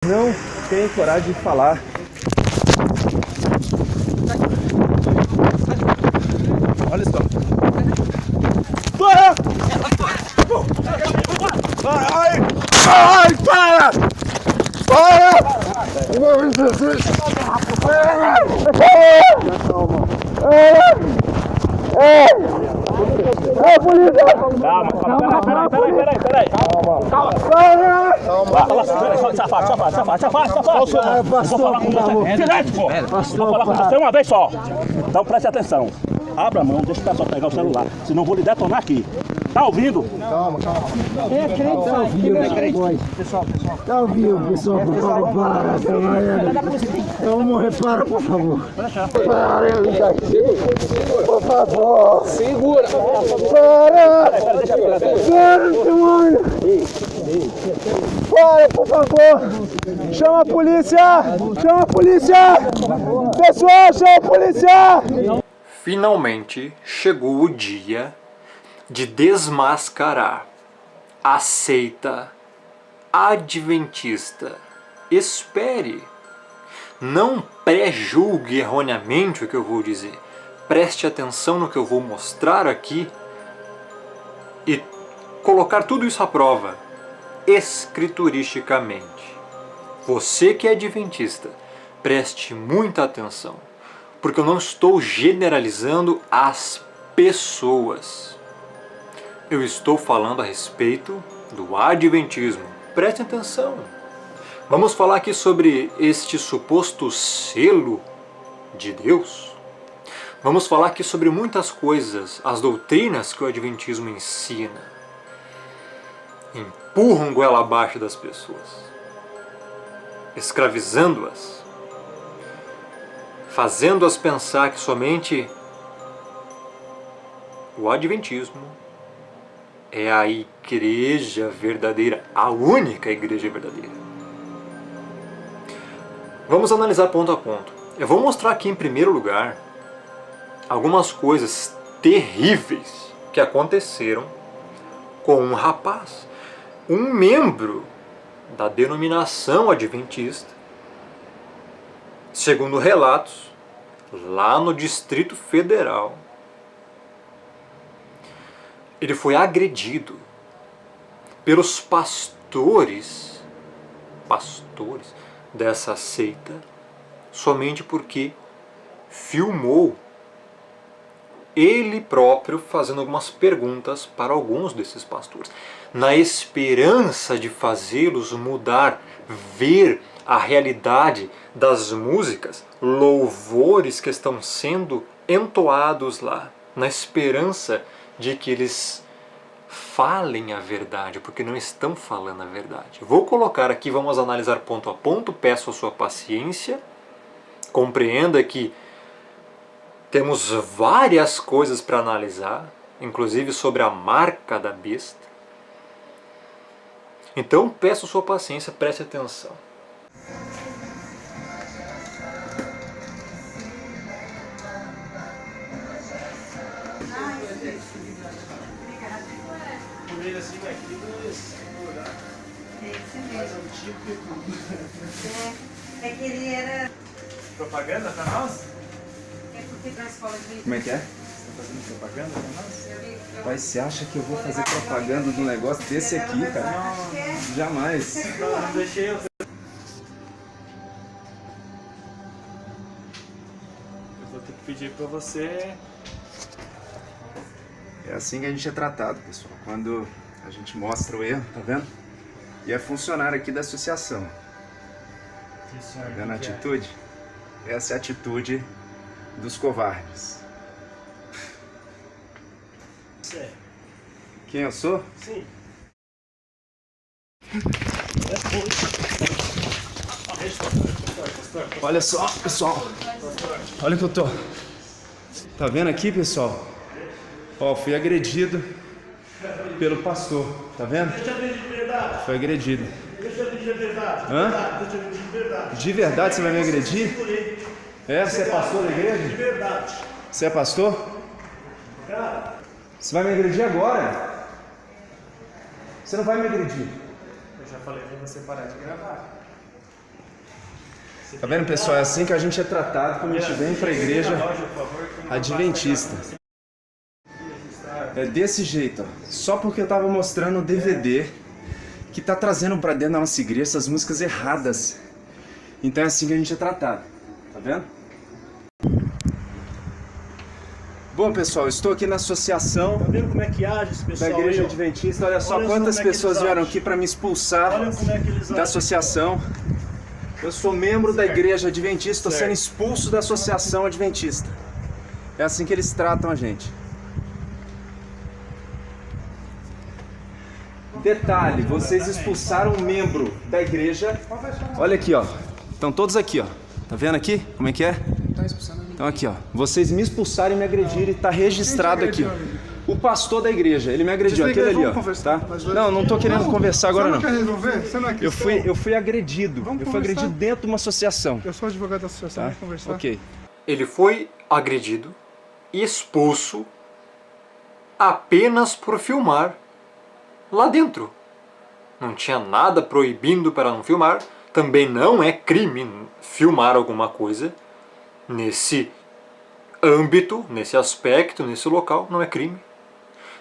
Não tem coragem de falar. Olha só. Para! Ai! Ai! Para! Para! É polícia! Calma, peraí. Calma! Safado. Vou falar com você. Silêncio, pô! Vou falar com você uma vez só. Então preste atenção. Abra a mão, deixa o pessoal pegar o celular. Senão eu vou lhe detonar aqui. Tá ouvindo? Calma. Quem é crente, tá ouvindo, pessoal. Tá ouvindo, pessoal, por favor, para. Eu vou morrer, para, por favor. Para, por favor. Segura. Para. Para, demônio. Para, por favor. Chama a polícia. Chama a polícia. Pessoal, chama a polícia. Finalmente chegou o dia de desmascarar a seita adventista. Espere, não pré-julgue erroneamente o que eu vou dizer. Preste atenção no que eu vou mostrar aqui e colocar tudo isso à prova, escrituristicamente. Você que é adventista, preste muita atenção, porque eu não estou generalizando as pessoas. Eu estou falando a respeito do adventismo. Preste atenção. Vamos falar aqui sobre este suposto selo de Deus. Vamos falar aqui sobre muitas coisas, as doutrinas que o adventismo ensina. Empurram goela abaixo das pessoas, escravizando-as, fazendo-as pensar que somente o adventismo é a igreja verdadeira, a única igreja verdadeira. Vamos analisar ponto a ponto. Eu vou mostrar aqui em primeiro lugar algumas coisas terríveis que aconteceram com um rapaz, um membro da denominação adventista, segundo relatos, lá no Distrito Federal. Ele foi agredido pelos pastores dessa seita, somente porque filmou ele próprio fazendo algumas perguntas para alguns desses pastores, na esperança de fazê-los mudar, ver a realidade das músicas, louvores que estão sendo entoados lá, na esperança de que eles falem a verdade, porque não estão falando a verdade. Vou colocar aqui, vamos analisar ponto a ponto, peço a sua paciência, compreenda que temos várias coisas para analisar, inclusive sobre a marca da besta. Então peço a sua paciência, preste atenção. É que ele era... Propaganda pra nós? É porque na escola de... Como é que é? Você tá fazendo propaganda pra nós? Mas você acha que eu vou fazer propaganda de um negócio desse aqui, cara? Não, jamais. Não deixei eu... Eu vou ter que pedir pra você... É assim que a gente é tratado, pessoal. Quando a gente mostra o erro, tá vendo? E é funcionário aqui da associação. Tá vendo a atitude? Essa é a atitude dos covardes. Você. Quem eu sou? Sim. Olha só, pessoal. Olha o que eu tô. Tá vendo aqui, pessoal? Ó, fui agredido pelo pastor. Tá vendo? Foi agredido. Hã? De verdade você vai me agredir? É? Você é pastor da igreja? De verdade. Você é pastor? Você vai me agredir agora? Você não vai me agredir. Eu já falei pra você parar de gravar. Tá vendo, pessoal? É assim que a gente é tratado quando a gente vem pra igreja adventista. É desse jeito, ó. Só porque eu tava mostrando o DVD que tá trazendo pra dentro da nossa igreja essas músicas erradas. Então é assim que a gente é tratado. Tá vendo? Bom, pessoal, estou aqui na associação Tá vendo como é que age esse da pessoal igreja aí, ó? adventista. Olha só Olha quantas como é que pessoas eles vieram agem. aqui para me expulsar Olha como é que eles da agem. associação. Eu sou membro da igreja adventista, estou sendo Certo. expulso da associação adventista. É assim que eles tratam a gente. Detalhe, vocês expulsaram um membro da igreja. Olha aqui, ó. Estão todos aqui, ó. Tá vendo aqui? Como é que é? Então aqui, ó. Vocês me expulsaram e me agrediram e tá registrado aqui. O pastor da igreja, ele me agrediu, aquele ali, ó. Tá? Não, não tô querendo conversar agora não. Você não quer resolver? Você não é cristão? Eu fui agredido. Vamos Eu fui conversar. agredido dentro de uma associação. Eu sou advogado da associação, Tá? vamos conversar. Ok. Ele foi agredido e expulso apenas por filmar lá dentro. Não tinha nada proibindo para não filmar. Também não é crime filmar alguma coisa nesse âmbito, nesse aspecto, nesse local. Não é crime.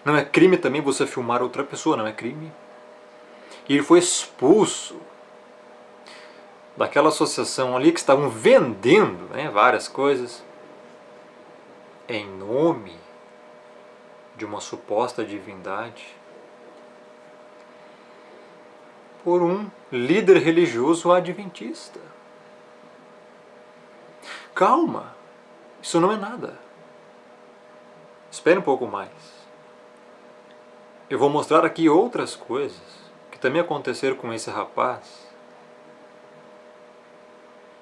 Não é crime também você filmar outra pessoa, não é crime. E ele foi expulso daquela associação ali que estavam vendendo, né, várias coisas em nome de uma suposta divindade por um líder religioso adventista. Calma, isso não é nada. Espere um pouco mais. Eu vou mostrar aqui outras coisas que também aconteceram com esse rapaz.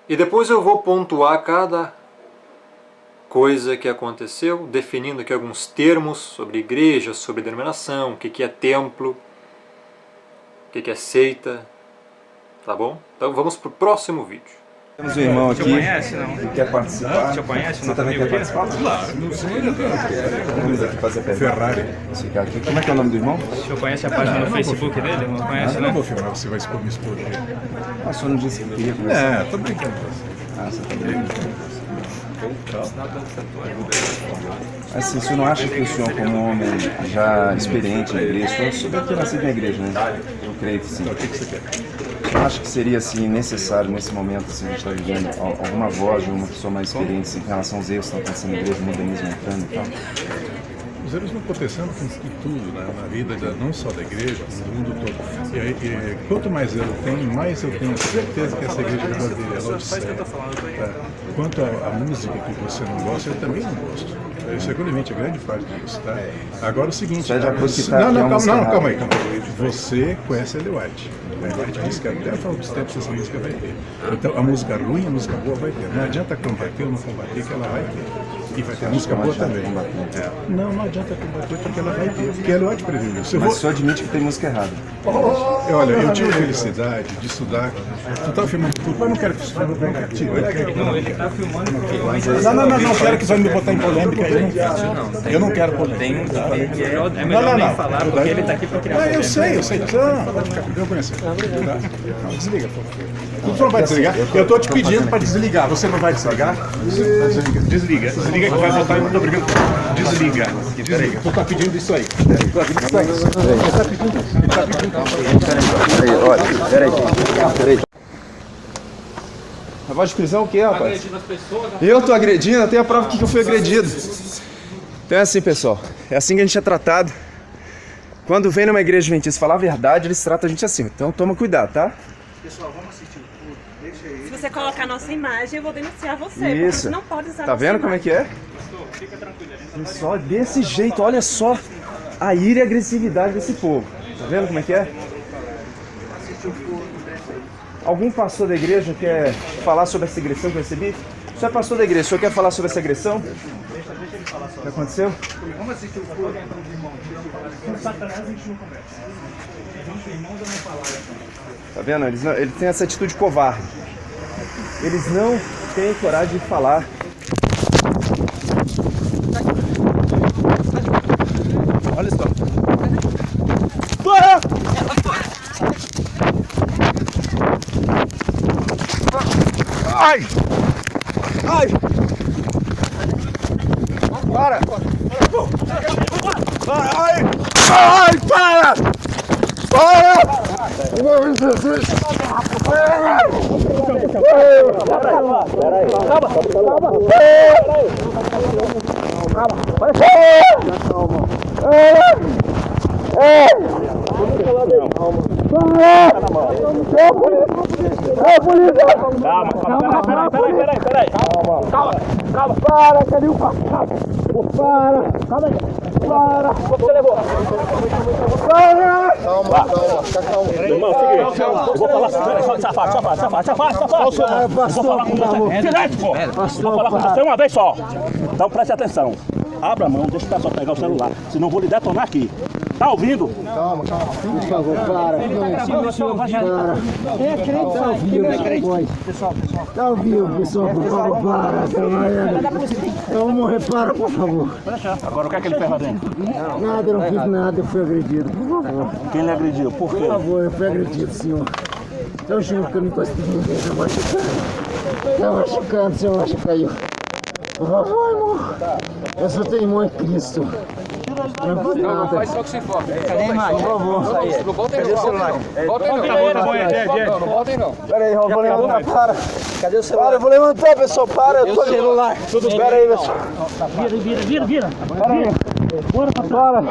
E depois eu vou pontuar cada coisa que aconteceu, definindo aqui alguns termos sobre igreja, sobre denominação, o que é templo, o que é seita, tá bom? Então vamos para o próximo vídeo. Temos um irmão aqui conhece, não? que quer participar. Você conhece? Você também quer participar? Claro. Não sei. Vamos aqui fazer pergunta. Ferrari. Ficar aqui. Como é que é o nome do irmão? O senhor conhece a página no Facebook dele? Não conhece, Eu né? não vou filmar, você vai me expor. Ah, o senhor não disse que queria conversar. Tô brincando com você. Ah, você tá brincando. Assim, o senhor não acha que o senhor, como um homem já experiente na igreja, o senhor deve ter nascido na igreja, né? Eu creio que sim. O que você quer? O senhor acha que seria assim, necessário nesse momento, assim, a gente está vivendo, alguma voz de uma pessoa mais experiente assim, em relação aos erros que estão acontecendo na igreja, o modernismo entrando e tal? Os erros vão acontecendo em tudo, né? Na vida não só da igreja, no mundo todo. E quanto mais erro tem, mais eu tenho certeza que essa igreja é verdadeira, ela observa. Tá? Quanto à música que você não gosta, eu também não gosto. Seguramente, a grande parte disso, tá? Agora o seguinte... Você é de acordo que tá não, aqui, é não, uma calma, música calma aí. Você conhece a Ellen White. A Ellen White disse que até ao dos tempos essa música vai ter. Então, a música ruim e a música boa vai ter. Não adianta combater ou não combater, que ela vai ter. E vai ter música boa também. Não adianta combater, porque ela vai ter. Porque a Ellen White previu isso. Mas o senhor admite que tem música errada. Olha, eu tive a felicidade de estudar. Tu estava filmando tudo, mas não quero que isso não quero que Não, ele tá filmando aqui. não quero que você me botar em polêmica. Eu não quero polêmica. Tem um vídeo que é melhor nem falar, porque ele tá aqui pra criar polêmica. Eu sei. Não, pode ficar. Eu conheço. Desliga, por favor. Tu não vai desligar? Eu estou te pedindo para desligar. Você não vai desligar? Desliga que vai botar. Eu tô brigando. Desliga. Tu tá pedindo isso aí. Peraí. A voz de prisão o quê, rapaz? Eu tô agredindo? Eu tenho a prova aqui que eu fui agredido. Então é assim, pessoal. É assim que a gente é tratado. Quando vem numa igreja adventista falar a verdade, eles tratam a gente assim. Então toma cuidado, tá? Se você colocar a nossa imagem, eu vou denunciar você. Porque Isso. você não pode usar Tá nossa vendo como é imagem. que é? Só desse jeito, olha só a ira e a agressividade desse povo. Tá vendo como é que é? Algum pastor da igreja quer falar sobre essa agressão que eu recebi? O senhor é pastor da igreja, o senhor quer falar sobre essa agressão? O que aconteceu? Vamos assistir o culto. Com Satanás a gente não conversa. Entre irmãos eu não falar. Tá vendo? Eles têm essa atitude covarde. Eles não têm coragem de falar. Olha só. Ai! Ai! Para! Ai! Ai, para! Para! Em nome de Jesus! Peraí. Calma. Para, cadê o papo? Para! Para! Você levou? Para! Irmão, seguinte, eu vou falar assim, safado. Eu vou falar com você. Silêncio, pô! Vou falar com você uma vez só. Então preste atenção. Abra a mão, deixa o pessoal pegar o celular, senão eu vou lhe detonar aqui. Tá ouvindo? Calma. Por favor, para. Tá ao vivo, pessoal, por favor, para. Eu vou morrer, para, por favor. Agora o que é que ele fez lá dentro? Nada, eu não fiz nada, eu fui agredido, por favor. Quem lhe agrediu? Por quê? Por favor, eu fui agredido, senhor. Eu juro que eu não tô assistindo ninguém, senhor machucando. Por favor, irmão. Eu sou teimão em Cristo. Não faz só que se foca. Cadê a imagem? Por favor. Não volta aí, não. Cadê o celular? Não volta aí, não. Pera aí, eu vou levantar. Para. Cadê o celular? Para, eu vou levantar, pessoal. Para, eu tô ali. Celular. Tudo bem. Pera aí, pessoal. Vira. Pera aí. Bora, Para.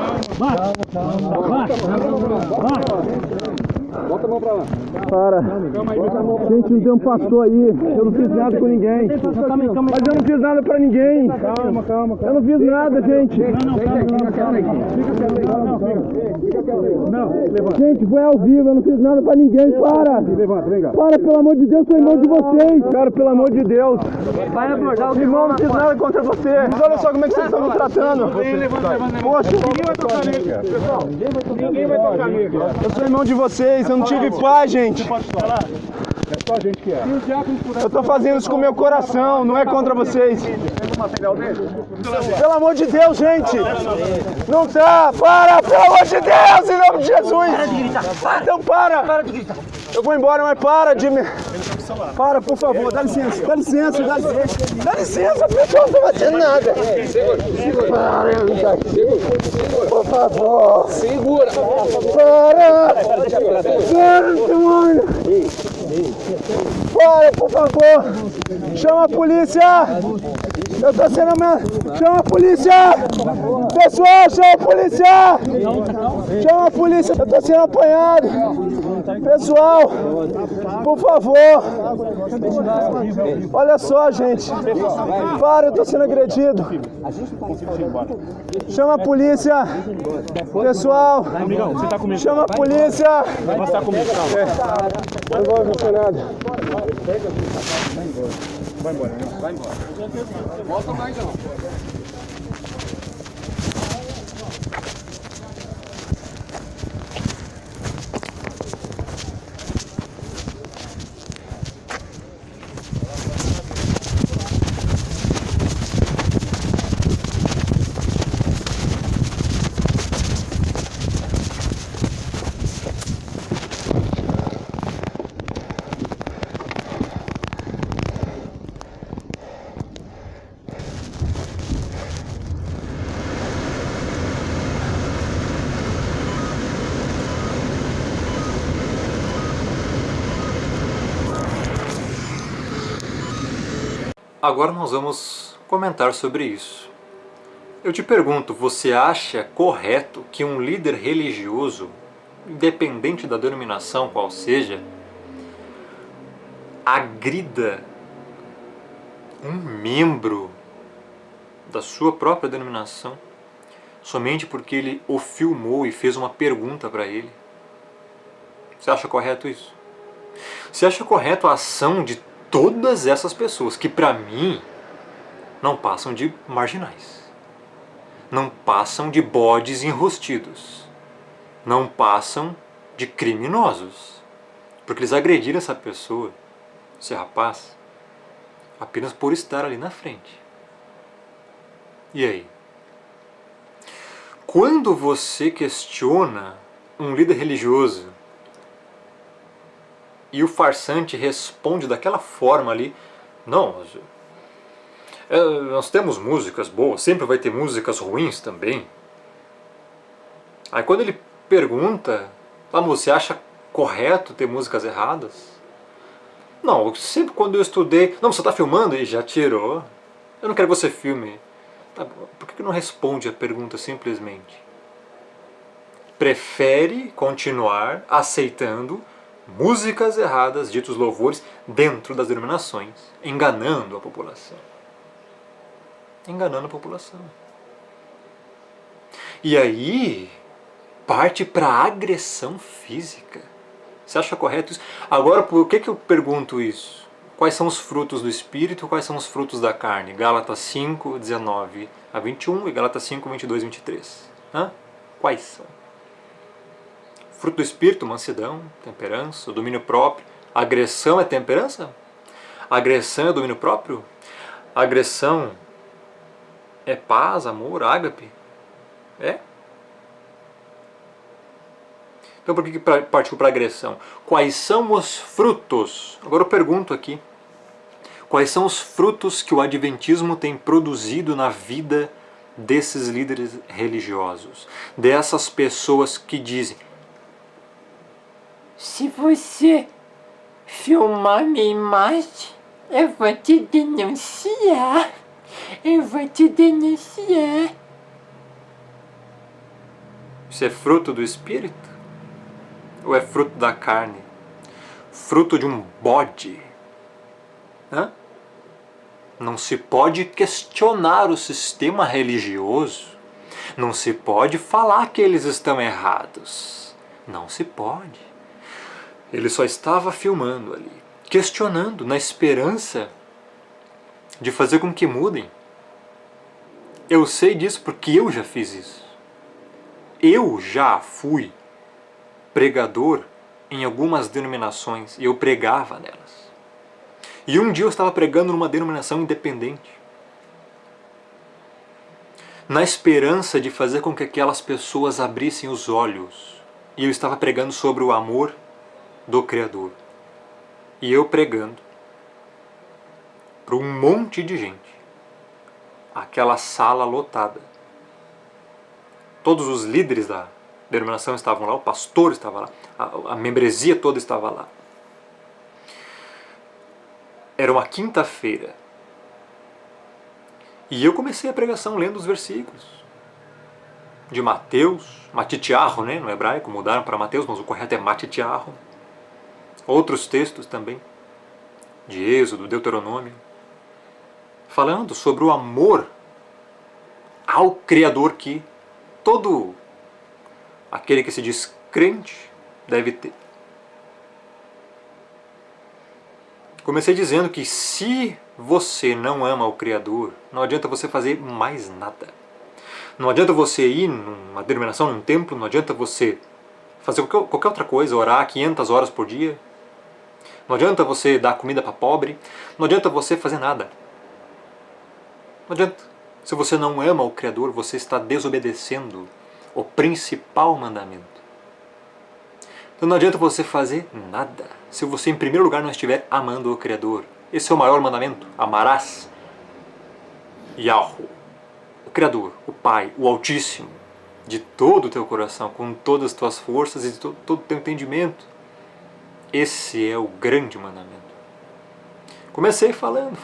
Bota a mão pra lá. Para. Gente, não tem um pastor aí. Eu não fiz nada com ninguém. Mas eu não fiz nada pra ninguém. Calma. Eu não fiz nada, gente. Gente, foi ao vivo. Eu não fiz nada pra ninguém. Para. Para, pelo amor de Deus. Sou irmão de vocês. Cara, pelo amor de Deus. Vai abordar o irmão. Não fiz nada contra você. Mas olha só como é que vocês estão me tratando. Poxa. Ninguém vai tocar nele, pessoal. Ninguém vai tocar nele. Eu sou irmão de vocês. Eu não tive paz, gente. Você pode falar? É só a gente que é. Eu tô fazendo isso com o meu coração, não é contra vocês. Pelo amor de Deus, gente. Não tá. Para, pelo amor de Deus, em nome de Jesus. Então para. Eu vou embora, mas para de me... Para, por favor, dá licença, pessoal, não tô fazendo nada. Para, por favor. Segura. Para, por favor. Chama a polícia. Eu tô sendo ameaçado. Chama a polícia. Pessoal, chama a polícia. Chama a polícia. Eu tô sendo apanhado. Pessoal, por favor. Olha só, gente. Para, eu tô sendo agredido. Chama a polícia. Pessoal, chama a polícia. Você tá comigo, Não vou acontecer nada. Vai embora. Volta mais, não. Agora nós vamos comentar sobre isso. Eu te pergunto, você acha correto que um líder religioso, independente da denominação qual seja, agrida um membro da sua própria denominação somente porque ele o filmou e fez uma pergunta para ele? Você acha correto isso? Você acha correto a ação de todas essas pessoas que, para mim, não passam de marginais, não passam de bodes enrostidos, não passam de criminosos, porque eles agrediram essa pessoa, esse rapaz, apenas por estar ali na frente. E aí? Quando você questiona um líder religioso e o farsante responde daquela forma ali, Não, nós temos músicas boas, sempre vai ter músicas ruins também. Aí quando ele pergunta, você acha correto ter músicas erradas? Não, sempre quando eu estudei... Não, você está filmando e já tirou. Eu não quero que você filme. Tá, por que não responde a pergunta simplesmente? Prefere continuar aceitando músicas erradas, ditos louvores, dentro das denominações, enganando a população. Enganando a população. E aí, parte para agressão física. Você acha correto isso? Agora, por que eu pergunto isso? Quais são os frutos do Espírito e quais são os frutos da carne? Gálatas 5, 19 a 21 e Gálatas 5, 22 e 23. Quais são? Fruto do Espírito, mansidão, temperança, domínio próprio. Agressão é temperança? Agressão é domínio próprio? Agressão é paz, amor, ágape? É? Então por que partiu para agressão? Quais são os frutos? Agora eu pergunto aqui. Quais são os frutos que o Adventismo tem produzido na vida desses líderes religiosos? Dessas pessoas que dizem: se você filmar minha imagem, eu vou te denunciar. Eu vou te denunciar. Isso é fruto do Espírito? Ou é fruto da carne? Fruto de um bode? Não se pode questionar o sistema religioso. Não se pode falar que eles estão errados. Não se pode. Ele só estava filmando ali, questionando, na esperança de fazer com que mudem. Eu sei disso porque eu já fiz isso. Eu já fui pregador em algumas denominações e eu pregava nelas. E um dia eu estava pregando numa denominação independente, na esperança de fazer com que aquelas pessoas abrissem os olhos. E eu estava pregando sobre o amor do Criador. E eu pregando para um monte de gente. Aquela sala lotada. Todos os líderes da denominação estavam lá, o pastor estava lá, a membresia toda estava lá. Era uma quinta-feira. E eu comecei a pregação lendo os versículos de Mateus, Matitiarro, né, no hebraico, mudaram para Mateus, mas o correto é Matitiarro. Outros textos também, de Êxodo, Deuteronômio, falando sobre o amor ao Criador que todo aquele que se diz crente deve ter. Comecei dizendo que se você não ama o Criador, não adianta você fazer mais nada. Não adianta você ir numa denominação, num templo, não adianta você fazer qualquer outra coisa, orar 500 horas por dia. Não adianta você dar comida para pobre, não adianta você fazer nada. Não adianta. Se você não ama o Criador, você está desobedecendo o principal mandamento. Então não adianta você fazer nada se você em primeiro lugar não estiver amando o Criador. Esse é o maior mandamento. Amarás Yahweh, o Criador, o Pai, o Altíssimo, de todo o teu coração, com todas as tuas forças e de todo o teu entendimento. Esse é o grande mandamento. Comecei falando.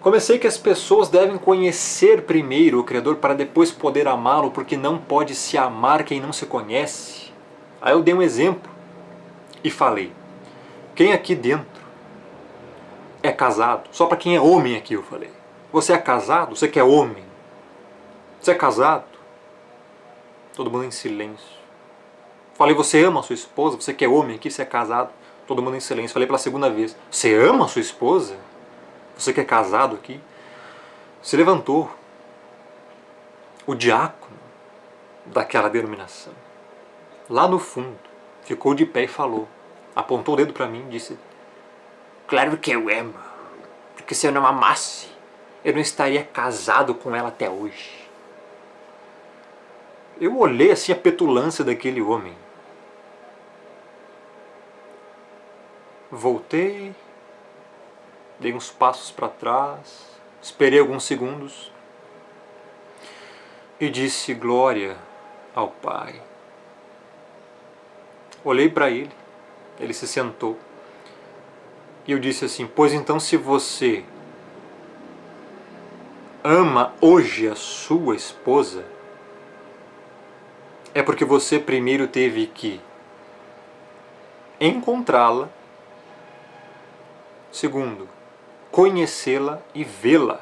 Comecei que as pessoas devem conhecer primeiro o Criador para depois poder amá-lo, porque não pode se amar quem não se conhece. Aí eu dei um exemplo e falei: quem aqui dentro é casado? Só para quem é homem aqui eu falei. Você é casado? Você que é homem? Você é casado? Todo mundo em silêncio. Falei: você ama a sua esposa? Você que é homem aqui, você é casado? Todo mundo em silêncio. Falei pela segunda vez: você ama a sua esposa? Você que é casado aqui? Se levantou o diácono daquela denominação, lá no fundo, ficou de pé e falou, apontou o dedo para mim e disse: claro que eu amo, porque se eu não amasse, eu não estaria casado com ela até hoje. Eu olhei assim a petulância daquele homem. Voltei dei uns passos para trás, esperei alguns segundos e disse glória ao Pai. Olhei para ele, ele se sentou e eu disse assim: pois então, se você ama hoje a sua esposa, é porque você primeiro teve que encontrá-la, segundo, conhecê-la e vê-la.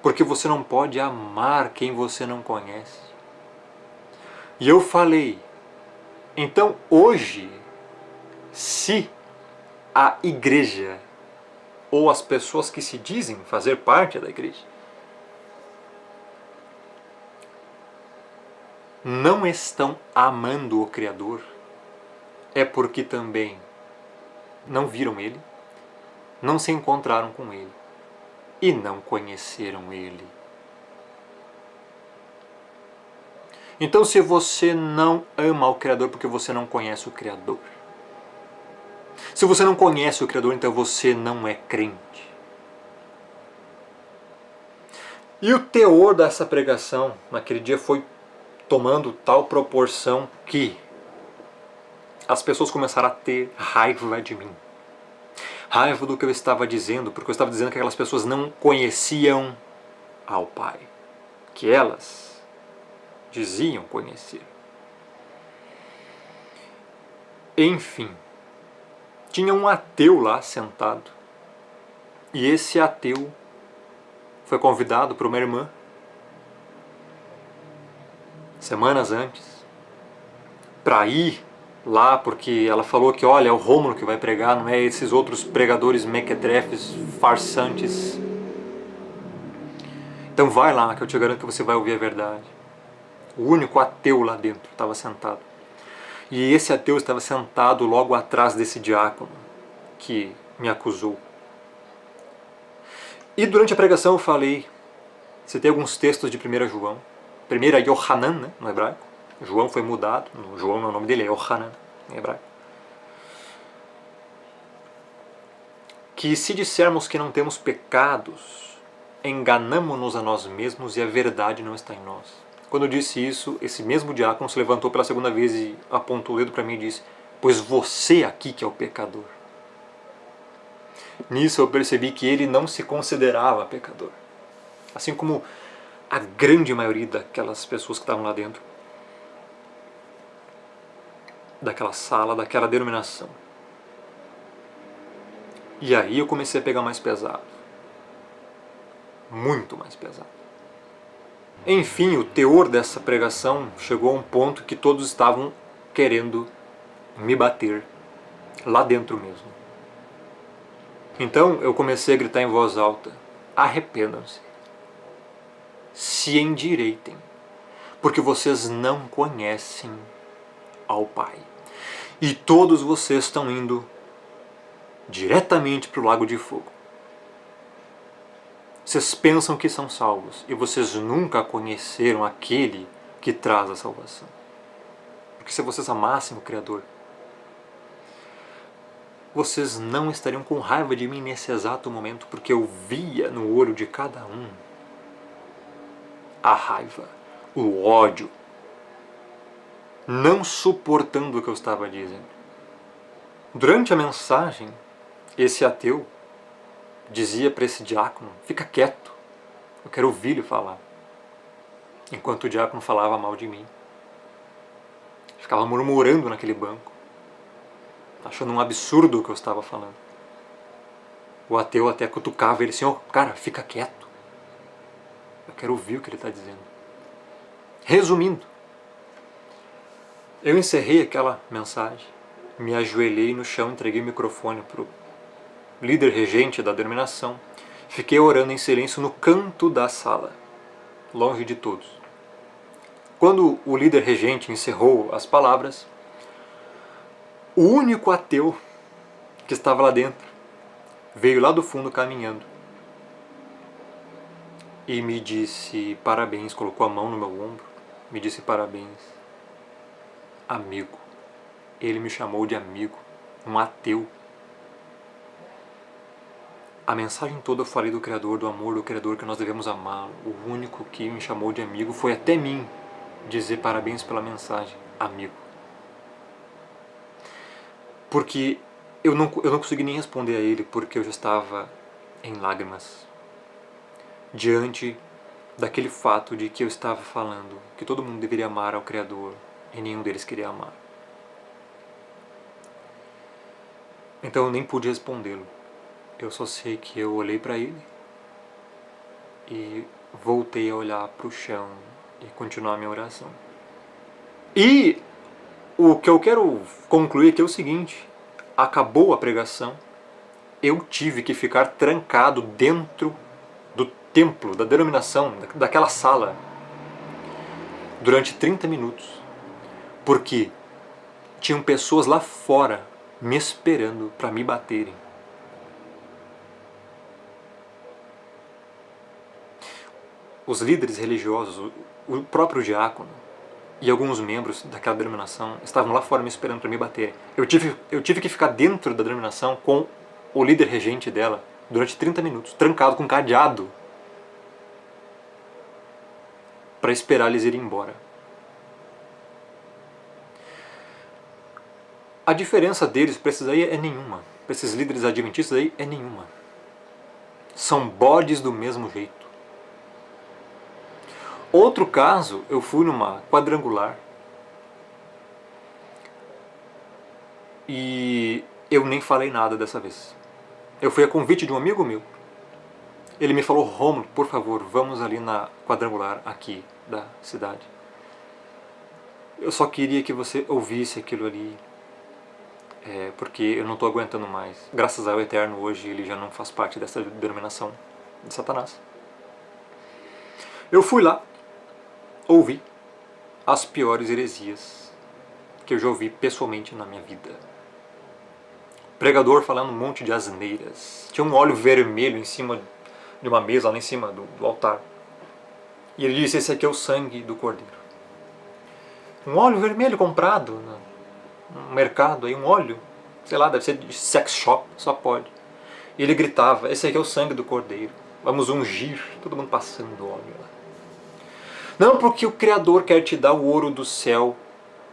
Porque você não pode amar quem você não conhece. E eu falei, então hoje, se a igreja ou as pessoas que se dizem fazer parte da igreja não estão amando o Criador, é porque também não viram Ele, não se encontraram com Ele e não conheceram Ele. Então, se você não ama o Criador porque você não conhece o Criador, se você não conhece o Criador, então você não é crente. E o teor dessa pregação naquele dia foi tomando tal proporção que as pessoas começaram a ter raiva de mim. Raiva do que eu estava dizendo, porque eu estava dizendo que aquelas pessoas não conheciam ao Pai, que elas diziam conhecer. Enfim, tinha um ateu lá sentado, e esse ateu foi convidado por uma irmã semanas antes para ir lá, porque ela falou que, olha, é o Rômulo que vai pregar, não é esses outros pregadores mequetrefes, farsantes. Então vai lá, que eu te garanto que você vai ouvir a verdade. O único ateu lá dentro estava sentado. E esse ateu estava sentado logo atrás desse diácono que me acusou. E durante a pregação eu falei, citei alguns textos de 1 João. 1 é Yohanan, né, no hebraico. João foi mudado, João não é o nome dele, é Yohanan, em hebraico. Que se dissermos que não temos pecados, enganamo-nos a nós mesmos e a verdade não está em nós. Quando eu disse isso, esse mesmo diácono se levantou pela segunda vez e apontou o dedo para mim e disse: pois você aqui que é o pecador. Nisso eu percebi que ele não se considerava pecador. Assim como a grande maioria daquelas pessoas que estavam lá dentro, daquela sala, daquela denominação. E aí eu comecei a pegar mais pesado. Muito mais pesado. Enfim, o teor dessa pregação chegou a um ponto que todos estavam querendo me bater, lá dentro mesmo. Então eu comecei a gritar em voz alta: arrependam-se, se endireitem, porque vocês não conhecem ao Pai. E todos vocês estão indo diretamente para o lago de fogo. Vocês pensam que são salvos e vocês nunca conheceram aquele que traz a salvação. Porque se vocês amassem o Criador, vocês não estariam com raiva de mim nesse exato momento, porque eu via no olho de cada um a raiva, o ódio, não suportando o que eu estava dizendo. Durante a mensagem, esse ateu dizia para esse diácono: fica quieto, eu quero ouvir-lhe falar. Enquanto o diácono falava mal de mim. Ficava murmurando naquele banco, achando um absurdo o que eu estava falando. O ateu até cutucava ele: senhor, cara, fica quieto, eu quero ouvir o que ele está dizendo. Resumindo, eu encerrei aquela mensagem, me ajoelhei no chão, entreguei o microfone para o líder regente da denominação, fiquei orando em silêncio no canto da sala, longe de todos. Quando o líder regente encerrou as palavras, o único ateu que estava lá dentro veio lá do fundo caminhando e me disse parabéns, colocou a mão no meu ombro, me disse parabéns, amigo. Ele me chamou de amigo, um ateu. A mensagem toda eu falei do Criador, do amor do Criador, que nós devemos amá-lo. O único que me chamou de amigo foi até mim dizer parabéns pela mensagem, amigo. Porque eu não consegui nem responder a ele, porque eu já estava em lágrimas diante daquele fato de que eu estava falando que todo mundo deveria amar ao Criador e nenhum deles queria amar. Então eu nem pude respondê-lo. Eu só sei que eu olhei para ele e voltei a olhar para o chão e continuar a minha oração. E o que eu quero concluir aqui é o seguinte: acabou a pregação, eu tive que ficar trancado dentro do templo, da denominação, daquela sala, durante 30 minutos, porque tinham pessoas lá fora me esperando para me baterem. Os líderes religiosos, o próprio diácono e alguns membros daquela denominação estavam lá fora me esperando para me bater. Eu tive que ficar dentro da denominação com o líder regente dela durante 30 minutos, trancado com cadeado, para esperar eles irem embora. A diferença deles para esses aí é nenhuma. Para esses líderes adventistas aí é nenhuma. São bodes do mesmo jeito. Outro caso, eu fui numa quadrangular e eu nem falei nada dessa vez. Eu fui a convite de um amigo meu. Ele me falou: Rômulo, por favor, vamos ali na quadrangular aqui da cidade. Eu só queria que você ouvisse aquilo ali, porque eu não estou aguentando mais. Graças ao Eterno, hoje ele já não faz parte dessa denominação de Satanás. Eu fui lá, ouvi as piores heresias que eu já ouvi pessoalmente na minha vida. Pregador falando um monte de asneiras. Tinha um óleo vermelho em cima de uma mesa lá em cima do altar. E ele disse: esse aqui é o sangue do Cordeiro. Um óleo vermelho comprado no mercado, aí um óleo, sei lá, deve ser de sex shop, só pode. E ele gritava: esse aqui é o sangue do Cordeiro. Vamos ungir. Todo mundo passando óleo lá. Não, porque o Criador quer te dar o ouro do céu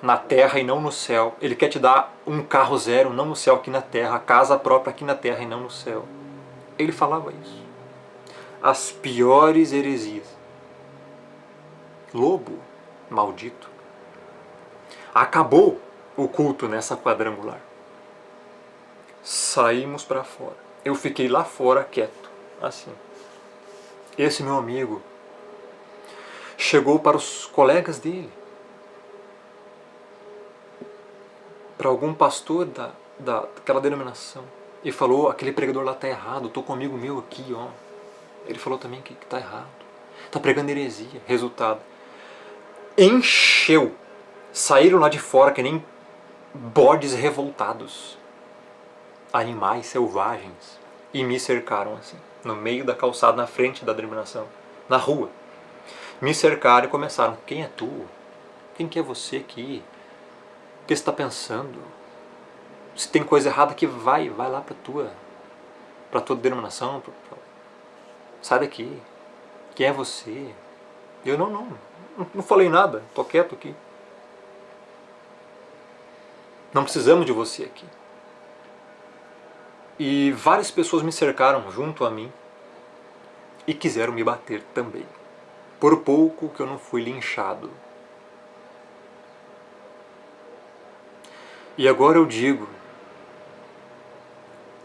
na terra e não no céu. Ele quer te dar um carro zero, não no céu, aqui na terra. A casa própria aqui na terra e não no céu. Ele falava isso. As piores heresias. Lobo maldito. Acabou o culto nessa quadrangular. Saímos para fora. Eu fiquei lá fora quieto, assim. Esse meu amigo chegou para os colegas dele, para algum pastor daquela denominação, e falou: aquele pregador lá está errado, estou com um amigo meu aqui, ó. Ele falou também que está errado, está pregando heresia. Resultado, encheu, saíram lá de fora que nem bodes revoltados, animais selvagens, e me cercaram assim, no meio da calçada, na frente da denominação, na rua. Me cercaram e começaram: quem é tu? Quem que é você aqui? O que você está pensando? Se tem coisa errada aqui, vai lá para tua denominação. Sai daqui. Quem é você? Eu não falei nada, estou quieto aqui. Não precisamos de você aqui. E várias pessoas me cercaram junto a mim e quiseram me bater também. Por pouco que eu não fui linchado. E agora eu digo: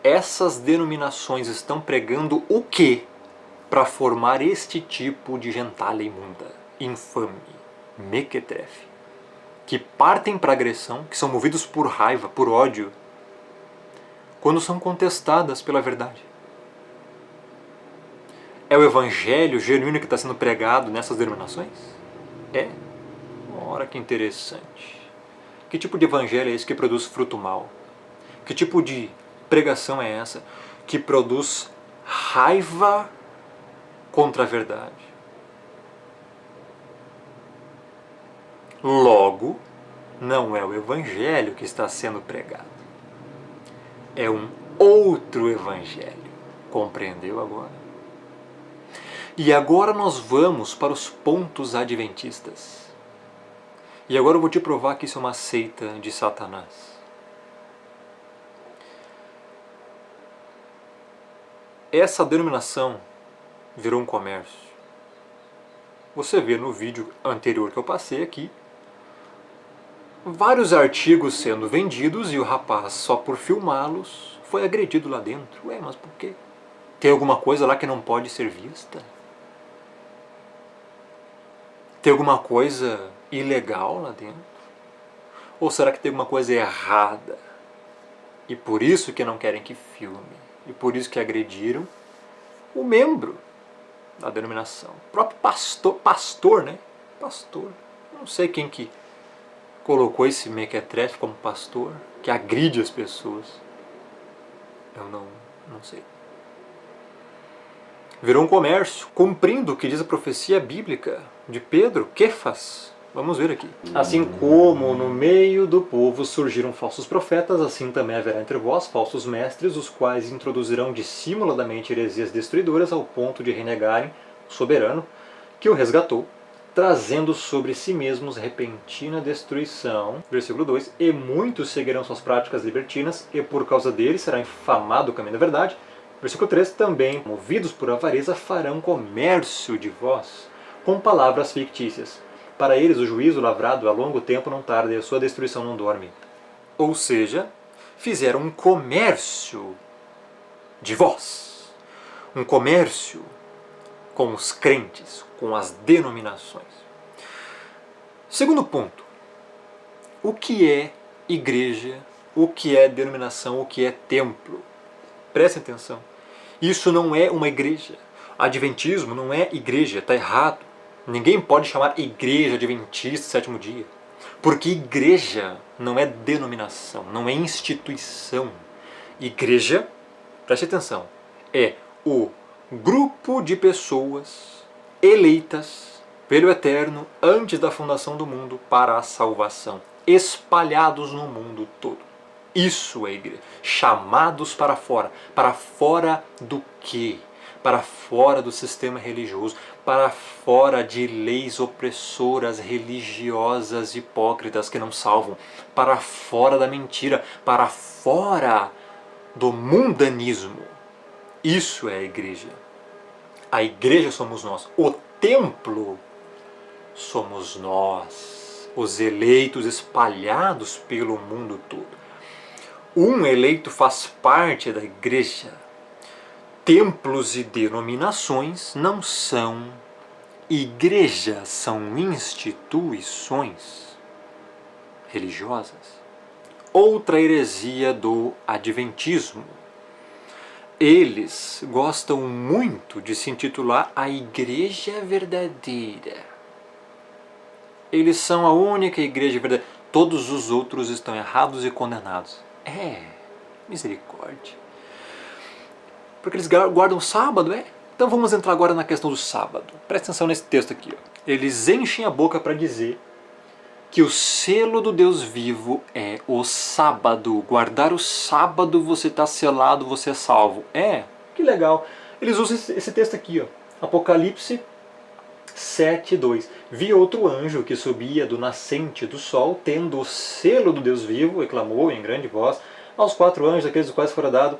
essas denominações estão pregando o quê para formar este tipo de gentalha imunda, infame, mequetrefe, que partem para agressão, que são movidos por raiva, por ódio, quando são contestadas pela verdade? É o evangelho genuíno que está sendo pregado nessas denominações? É? Ora, que interessante. Que tipo de evangelho é esse que produz fruto mau? Que tipo de pregação é essa que produz raiva contra a verdade? Logo, não é o evangelho que está sendo pregado. É um outro evangelho, Compreendeu agora? E agora nós vamos para os pontos adventistas. E agora eu vou te provar que isso é uma seita de Satanás. Essa denominação virou um comércio. Você vê no vídeo anterior que eu passei aqui, vários artigos sendo vendidos e o rapaz, só por filmá-los, foi agredido lá dentro. Ué, mas por quê? Tem alguma coisa lá que não pode ser vista? Tem alguma coisa ilegal lá dentro? Ou será que tem alguma coisa errada? E por isso que não querem que filme. E por isso que agrediram o membro da denominação. O próprio pastor, né? Pastor. Não sei quem que colocou esse mequetrefe como pastor, que agride as pessoas. Eu não sei. Virou um comércio, cumprindo o que diz a profecia bíblica de Pedro, Quefas. Vamos ver aqui. Assim como no meio do povo surgiram falsos profetas, assim também haverá entre vós falsos mestres, os quais introduzirão dissimuladamente heresias destruidoras ao ponto de renegarem o soberano que o resgatou, trazendo sobre si mesmos repentina destruição. Versículo 2. E muitos seguirão suas práticas libertinas, e por causa deles será infamado o caminho da verdade. Versículo 3. Também, movidos por avareza, farão comércio de vós, com palavras fictícias. Para eles o juízo lavrado a longo tempo não tarda e a sua destruição não dorme. Ou seja, fizeram um comércio de vós. Um comércio com os crentes, com as denominações. Segundo ponto. O que é igreja? O que é denominação? O que é templo? Prestem atenção. Isso não é uma igreja. Adventismo não é igreja, está errado. Ninguém pode chamar igreja adventista sétimo dia. Porque igreja não é denominação, não é instituição. Igreja, preste atenção, é o grupo de pessoas eleitas pelo Eterno antes da fundação do mundo para a salvação, espalhados no mundo todo. Isso é igreja. Chamados para fora do quê? Para fora do sistema religioso, para fora de leis opressoras, religiosas, hipócritas que não salvam, para fora da mentira, para fora do mundanismo. Isso é a igreja. A igreja somos nós. O templo somos nós, os eleitos espalhados pelo mundo todo. Um eleito faz parte da igreja. Templos e denominações não são igrejas, são instituições religiosas. Outra heresia do adventismo. Eles gostam muito de se intitular a igreja verdadeira. Eles são a única igreja verdadeira. Todos os outros estão errados e condenados. Misericórdia. Porque eles guardam o sábado, Então vamos entrar agora na questão do sábado. Presta atenção nesse texto aqui. Eles enchem a boca para dizer que o selo do Deus vivo é o sábado. Guardar o sábado, você está selado, você é salvo. Que legal. Eles usam esse texto aqui, Apocalipse 7:2. Vi outro anjo que subia do nascente do sol, tendo o selo do Deus vivo, e clamou em grande voz aos 4 anjos, aqueles dos quais fora dado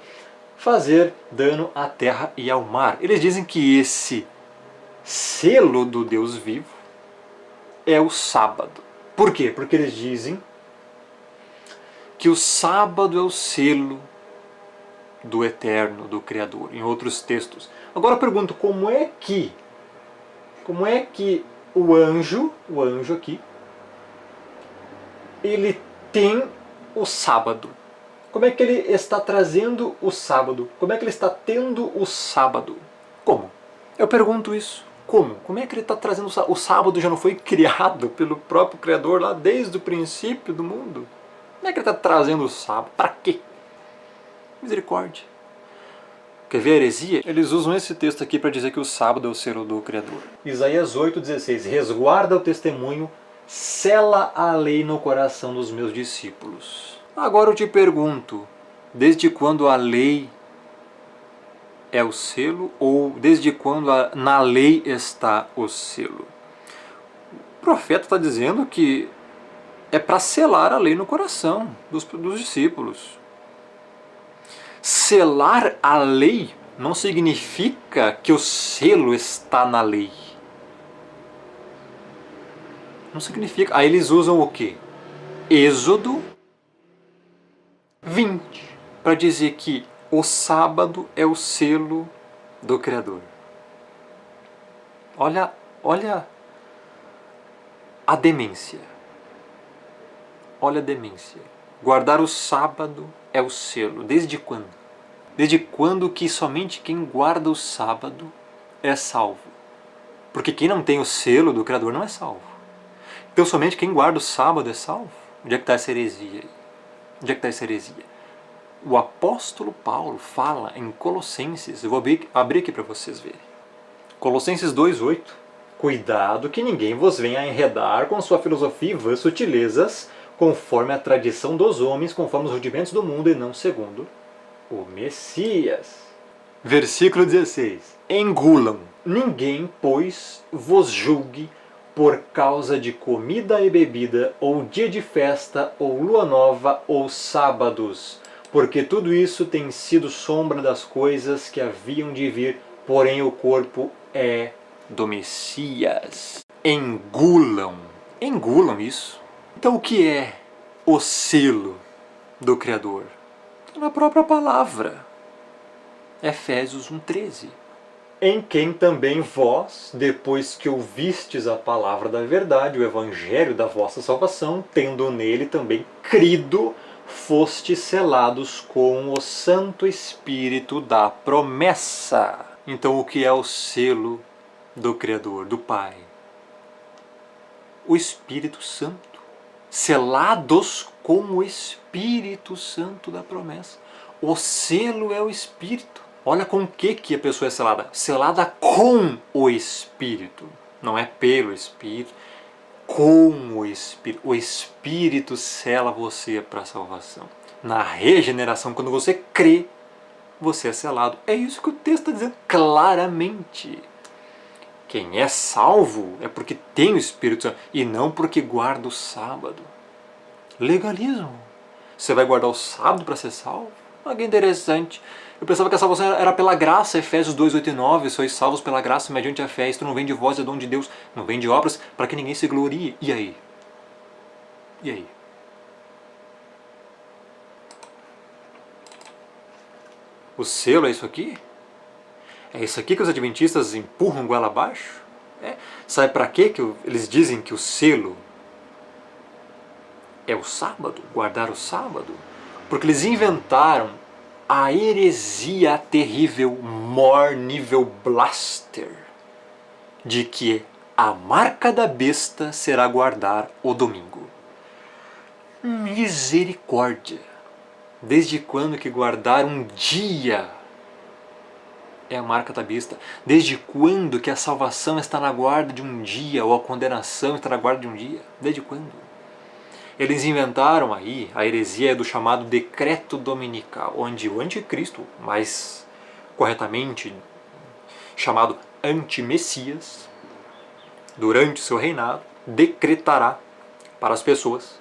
fazer dano à terra e ao mar. Eles dizem que esse selo do Deus vivo é o sábado. Por quê? Porque eles dizem que o sábado é o selo do Eterno, do Criador, em outros textos. Agora eu pergunto, como é que o anjo aqui, ele tem o sábado? Como é que ele está trazendo o sábado? Como é que ele está tendo o sábado? Como? Eu pergunto isso. Como? Como é que ele está trazendo o sábado? O sábado já não foi criado pelo próprio Criador lá desde o princípio do mundo? Como é que ele está trazendo o sábado? Para quê? Misericórdia. Quer ver a heresia? Eles usam esse texto aqui para dizer que o sábado é o selo do Criador. Isaías 8,16. Resguarda o testemunho, sela a lei no coração dos meus discípulos. Agora eu te pergunto, desde quando a lei é o selo, ou desde quando na lei está o selo? O profeta está dizendo que é para selar a lei no coração dos discípulos. Selar a lei não significa que o selo está na lei. Não significa. Aí eles usam o quê? Êxodo 20, para dizer que o sábado é o selo do Criador. Olha a demência. Olha a demência. Guardar o sábado é o selo. Desde quando? Desde quando que somente quem guarda o sábado é salvo? Porque quem não tem o selo do Criador não é salvo. Então somente quem guarda o sábado é salvo? Onde é que está essa heresia aí? Onde é que está essa heresia? O apóstolo Paulo fala em Colossenses, eu vou abrir aqui para vocês verem. Colossenses 2,8. Cuidado que ninguém vos venha a enredar com sua filosofia e vãs sutilezas, conforme a tradição dos homens, conforme os rudimentos do mundo e não segundo o Messias. Versículo 16. Engulam. Ninguém, pois, vos julgue por causa de comida e bebida, ou dia de festa, ou lua nova, ou sábados, porque tudo isso tem sido sombra das coisas que haviam de vir, porém o corpo é do Messias. Engulam. Engulam isso. Então o que é o selo do Criador? Na própria palavra. Efésios 1,13. Em quem também vós, depois que ouvistes a palavra da verdade, o evangelho da vossa salvação, tendo nele também crido, fostes selados com o Santo Espírito da promessa. Então o que é o selo do Criador, do Pai? O Espírito Santo. Selados com o Espírito Santo da promessa. O selo é o Espírito. Olha com o que a pessoa é selada. Selada com o Espírito. Não é pelo Espírito. Com o Espírito. O Espírito sela você para a salvação. Na regeneração, quando você crê, você é selado. É isso que o texto está dizendo claramente. Quem é salvo é porque tem o Espírito Santo e não porque guarda o sábado. Legalismo. Você vai guardar o sábado para ser salvo? Ah, que interessante. Eu pensava que a salvação era pela graça, Efésios 2, 8 e 9, sois salvos pela graça mediante a fé, isto não vem de vós, é dom de Deus, não vem de obras, para que ninguém se glorie. E aí? E aí? O selo é isso aqui? É isso aqui que os adventistas empurram goela abaixo? Sabe para quê que eles dizem que o selo é o sábado, guardar o sábado? Porque eles inventaram a heresia terrível, more nível blaster, de que a marca da besta será guardar o domingo. Misericórdia! Desde quando que guardar um dia é a marca da besta? Desde quando que a salvação está na guarda de um dia, ou a condenação está na guarda de um dia? Desde quando? Eles inventaram aí a heresia do chamado decreto dominical, onde o anticristo, mais corretamente chamado antimessias, durante seu reinado, decretará para as pessoas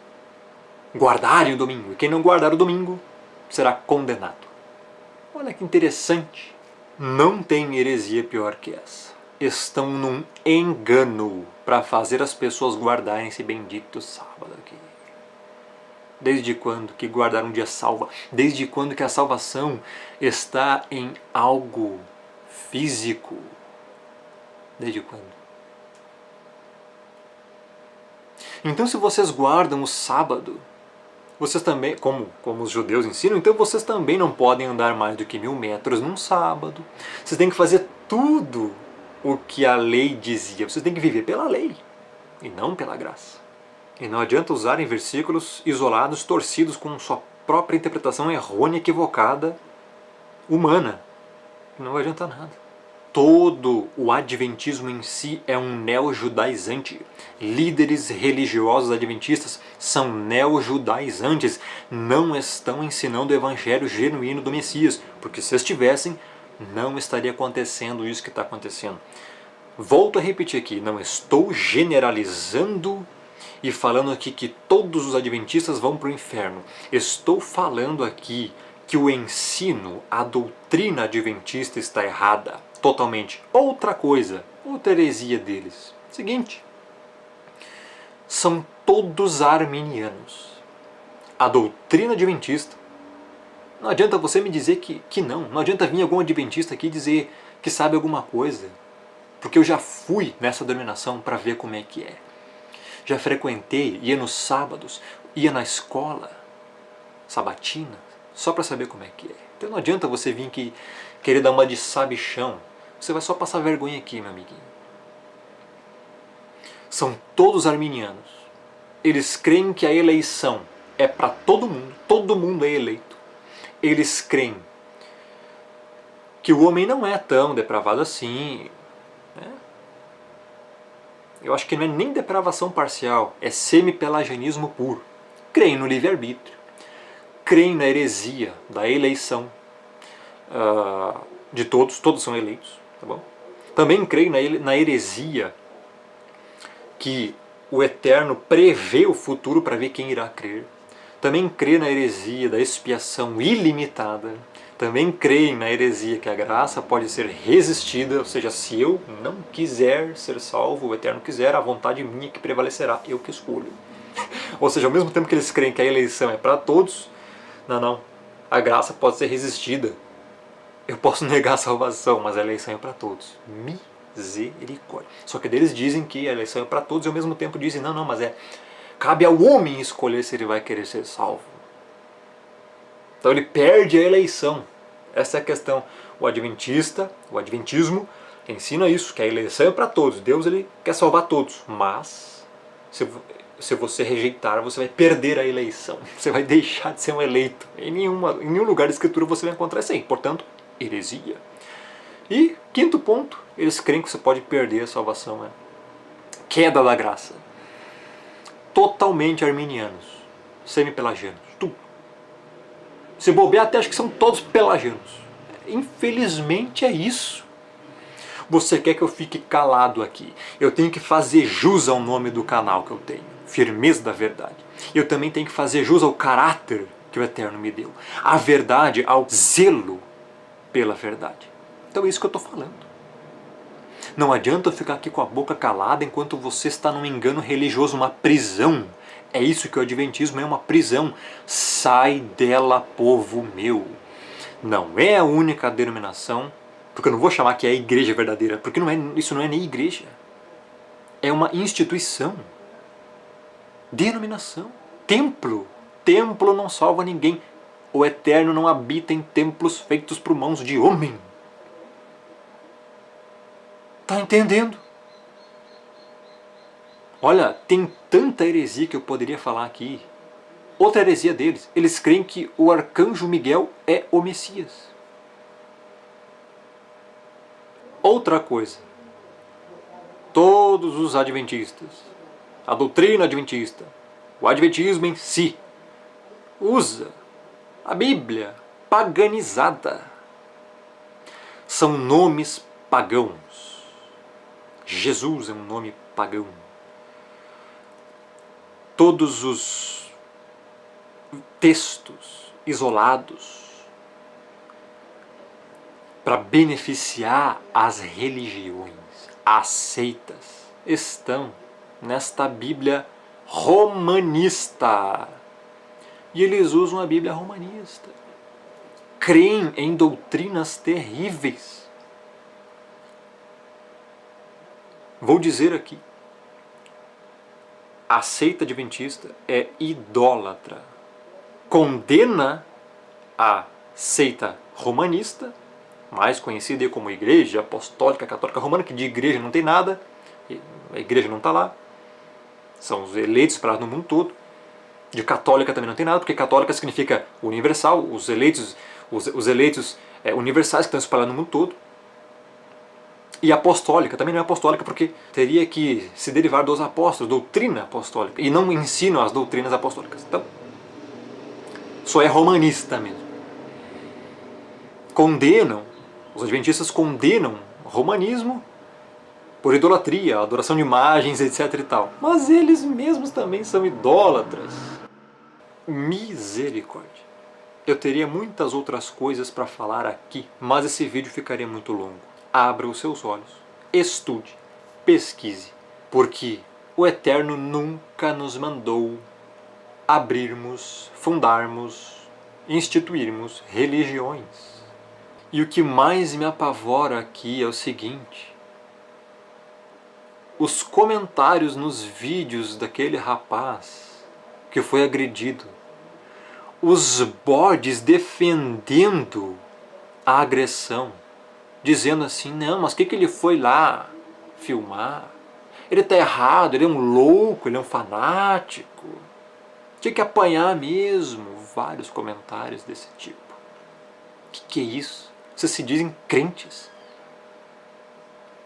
guardarem o domingo. E quem não guardar o domingo será condenado. Olha que interessante. Não tem heresia pior que essa. Estão num engano para fazer as pessoas guardarem esse bendito sábado aqui. Desde quando que guardar um dia salva? Desde quando que a salvação está em algo físico? Desde quando? Então se vocês guardam o sábado, vocês também, como os judeus ensinam, então vocês também não podem andar mais do que 1000 metros num sábado. Vocês têm que fazer tudo o que a lei dizia. Vocês têm que viver pela lei e não pela graça. E não adianta usarem versículos isolados, torcidos com sua própria interpretação errônea, equivocada, humana. Não vai adiantar nada. Todo o adventismo em si é um neo-judaizante. Líderes religiosos adventistas são neo-judaizantes. Não estão ensinando o evangelho genuíno do Messias, porque se estivessem, não estaria acontecendo isso que está acontecendo. Volto a repetir aqui, não estou generalizando e falando aqui que todos os adventistas vão para o inferno. Estou falando aqui que o ensino, a doutrina adventista está errada, totalmente. Outra coisa, outra heresia deles. Seguinte, são todos arminianos. A doutrina adventista, não adianta você me dizer que não adianta vir algum adventista aqui dizer que sabe alguma coisa, porque eu já fui nessa denominação para ver como é que é. Já frequentei, ia nos sábados, ia na escola sabatina, só para saber como é que é. Então não adianta você vir aqui querer dar uma de sabichão, você vai só passar vergonha aqui, meu amiguinho. São todos arminianos. Eles creem que a eleição é para todo mundo é eleito. Eles creem que o homem não é tão depravado assim, né? Eu acho que não é nem depravação parcial, é semi-pelagianismo puro. Creem no livre-arbítrio, creem na heresia da eleição de todos são eleitos, tá bom? Também creem na heresia que o Eterno prevê o futuro para ver quem irá crer. Também crê na heresia da expiação ilimitada. Também creem na heresia que a graça pode ser resistida, ou seja, se eu não quiser ser salvo, o Eterno quiser, a vontade minha que prevalecerá, eu que escolho. Ou seja, ao mesmo tempo que eles creem que a eleição é para todos, não, a graça pode ser resistida. Eu posso negar a salvação, mas a eleição é para todos. Misericórdia. Só que eles dizem que a eleição é para todos e ao mesmo tempo dizem, não, mas cabe ao homem escolher se ele vai querer ser salvo. Então ele perde a eleição. Essa é a questão. O adventismo ensina isso, que a eleição é para todos. Deus ele quer salvar todos, mas se você rejeitar, você vai perder a eleição. Você vai deixar de ser um eleito. Em nenhum lugar da Escritura você vai encontrar isso aí. Portanto, heresia. E, quinto ponto, eles creem que você pode perder a salvação. Queda da graça. Totalmente arminianos, semi-pelagianos, tudo. Se bobear, até acho que são todos pelagianos. Infelizmente é isso. Você quer que eu fique calado aqui? Eu tenho que fazer jus ao nome do canal que eu tenho, Firmeza da Verdade. Eu também tenho que fazer jus ao caráter que o Eterno me deu, à verdade, ao zelo pela verdade. Então é isso que eu estou falando. Não adianta eu ficar aqui com a boca calada enquanto você está num engano religioso, uma prisão. É isso que o adventismo é, uma prisão. Sai dela, povo meu. Não é a única denominação, porque eu não vou chamar que é a igreja verdadeira, porque isso não é nem igreja. É uma instituição. Denominação. Templo. Templo não salva ninguém. O Eterno não habita em templos feitos por mãos de homem. Está entendendo? Olha, tem tanta heresia que eu poderia falar aqui. Outra heresia deles, eles creem que o arcanjo Miguel é o Messias. Outra coisa, todos os adventistas, a doutrina adventista, o adventismo em si, usa a Bíblia paganizada. São nomes pagãos. Jesus é um nome pagão. Todos os textos isolados para beneficiar as religiões, as seitas, estão nesta Bíblia romanista. E eles usam a Bíblia romanista. Creem em doutrinas terríveis. Vou dizer aqui, a seita adventista é idólatra. Condena a seita romanista, mais conhecida como Igreja Apostólica Católica Romana, que de igreja não tem nada, a igreja não está lá, são os eleitos espalhados no mundo todo. De católica também não tem nada, porque católica significa universal, os eleitos universais que estão espalhados no mundo todo. E apostólica, também não é apostólica porque teria que se derivar dos apóstolos, doutrina apostólica, e não ensinam as doutrinas apostólicas. Então, só é romanista mesmo. Condenam Os adventistas condenam o romanismo por idolatria, adoração de imagens, etc e tal. Mas eles mesmos também são idólatras. Misericórdia. Eu teria muitas outras coisas para falar aqui, mas esse vídeo ficaria muito longo. Abra os seus olhos, estude, pesquise, porque o Eterno nunca nos mandou abrirmos, fundarmos, instituirmos religiões. E o que mais me apavora aqui é o seguinte: os comentários nos vídeos daquele rapaz que foi agredido, os bodes defendendo a agressão, dizendo assim, não, mas o que ele foi lá filmar? Ele está errado, ele é um louco, ele é um fanático, tinha que apanhar mesmo. Vários comentários desse tipo. O que é isso? Vocês se dizem crentes?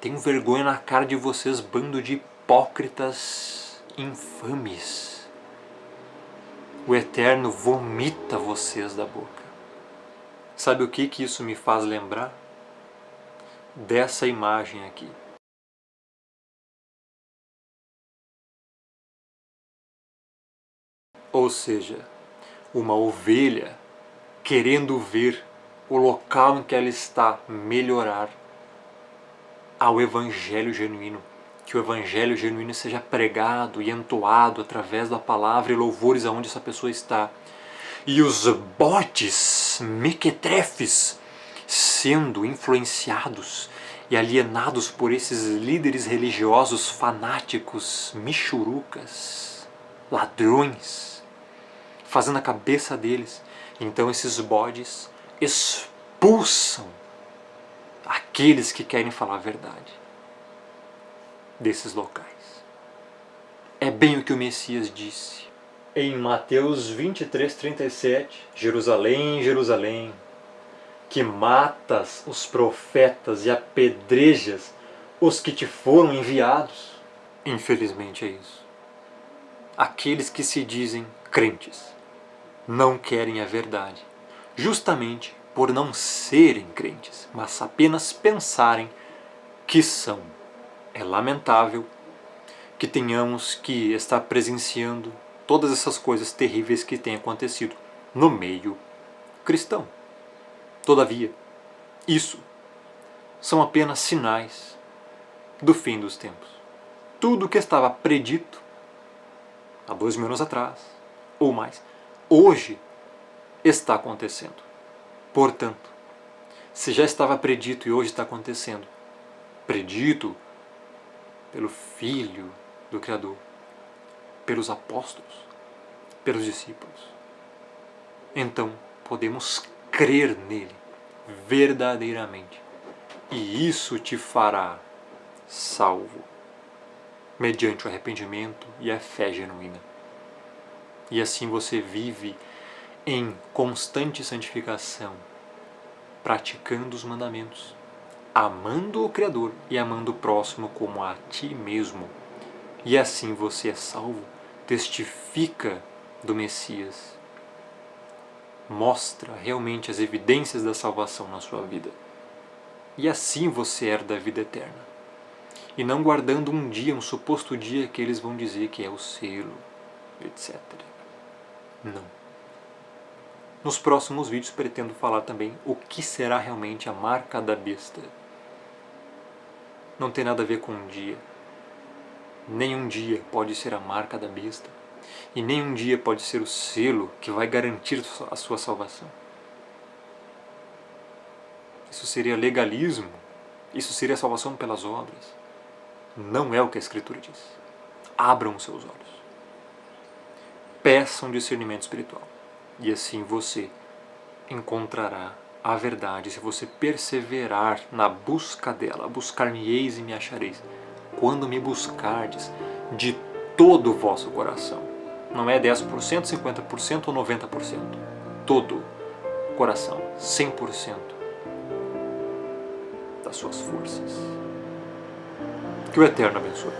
Tenho vergonha na cara de vocês, bando de hipócritas infames. O Eterno vomita vocês da boca. Sabe o que isso me faz lembrar? Dessa imagem aqui. Ou seja, uma ovelha querendo ver o local em que ela está melhorar ao Evangelho genuíno. Que o Evangelho genuíno seja pregado e entoado através da palavra e louvores aonde essa pessoa está. E os bodes mequetrefes sendo influenciados e alienados por esses líderes religiosos fanáticos, michurucas, ladrões, fazendo a cabeça deles. Então esses bodes expulsam aqueles que querem falar a verdade desses locais. É bem o que o Messias disse. Em Mateus 23:37, Jerusalém, Jerusalém, que matas os profetas e apedrejas os que te foram enviados. Infelizmente é isso. Aqueles que se dizem crentes não querem a verdade, justamente por não serem crentes, mas apenas pensarem que são. É lamentável que tenhamos que estar presenciando todas essas coisas terríveis que têm acontecido no meio cristão. Todavia, isso são apenas sinais do fim dos tempos. Tudo o que estava predito há 2000 anos atrás, ou mais, hoje está acontecendo. Portanto, se já estava predito e hoje está acontecendo, predito pelo Filho do Criador, pelos apóstolos, pelos discípulos, então podemos crer nele verdadeiramente. E isso te fará salvo, mediante o arrependimento e a fé genuína. E assim você vive em constante santificação, praticando os mandamentos, amando o Criador e amando o próximo como a ti mesmo. E assim você é salvo, testifica do Messias, mostra realmente as evidências da salvação na sua vida. E assim você herda a vida eterna. E não guardando um dia, um suposto dia que eles vão dizer que é o selo, etc. Não. Nos próximos vídeos pretendo falar também o que será realmente a marca da besta. Não tem nada a ver com um dia. Nenhum dia pode ser a marca da besta. E nenhum dia pode ser o selo que vai garantir a sua salvação. Isso seria legalismo. Isso seria salvação pelas obras. Não é o que a Escritura diz. Abram os seus olhos. Peçam discernimento espiritual. E assim você encontrará a verdade se você perseverar na busca dela. Buscar-me-eis e me achareis. Quando me buscardes de todo o vosso coração. Não é 10%, 50% ou 90%. Todo o coração. 100% das suas forças. Que o Eterno abençoe.